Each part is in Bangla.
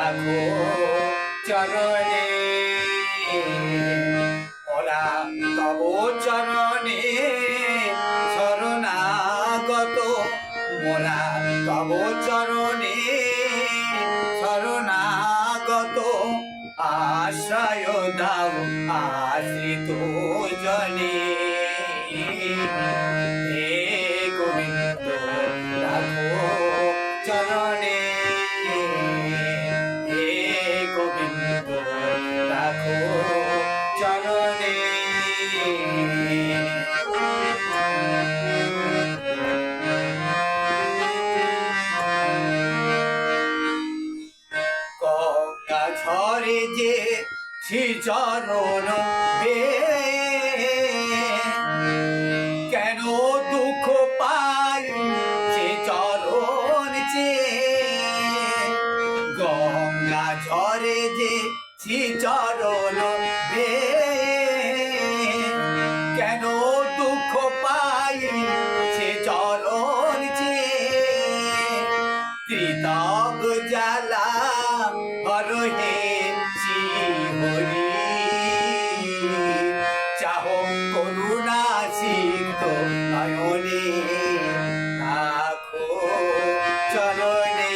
রাখো চরণে ওরা তব চরণে শরণাগত মোরা তব চরণে শরণাগত আশ্রয় দাও আশ্রিত জনে হে গোবিন্দ রাখো চরণে হে গোবিন্দ রাখো চরণে গঙ্গা ঝরে যে শ্রীচরণ কেন দুঃখ পাই সে চরণ চে গঙ্গা ঝরে যে শ্রীচরণ কেন দুঃখ পাই সে চরণ চে ত্রিতব জ্বালা হরহে হরি চাহ করুণা সিদ্ধ নয়নে রাখো চরণে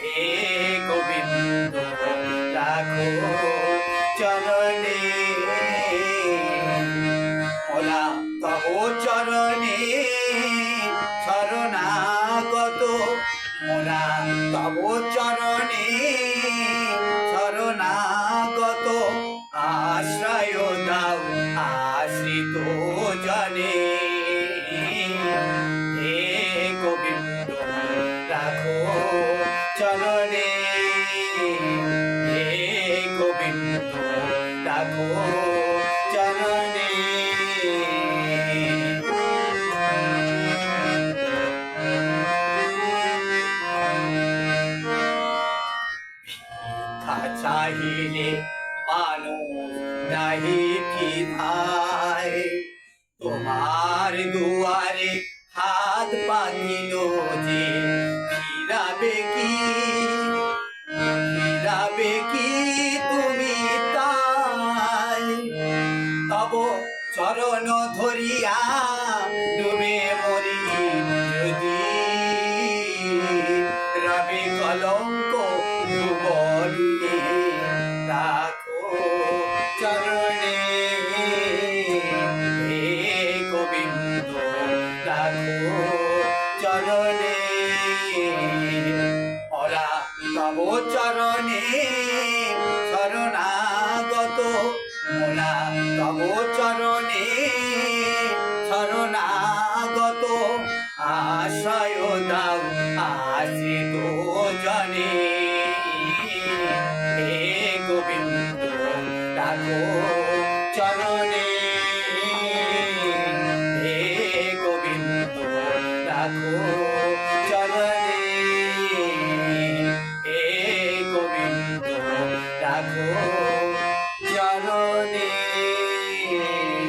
হে গোবিন্দ রাখো চরণে ওলা তব চরণে শরণাগত মোরা তব চরণে শরণাগত আশ্রয় দাও আশ্রিত জনে হে গোবিন্দ রাখো চরণে হে গোবিন্দ রাখো চরণে চাহিলে মানুষ নাহি ফিরায় তোমার দুয়ারে হাত পাতিল যে ফিরাবে কি তুমি তাই তব চরণ ধরিয়া ডুবে মরি যদি রবে কলঙ্ক ভুবনে রাখো চরণে হে গোবিন্দ রাখো চরণে ওরা তব চরণে শরণাগত মোরা তব চরণে শরণাগত আশ্রয় দাও আশ্রিত জনে হে গোবিন্দ রাখো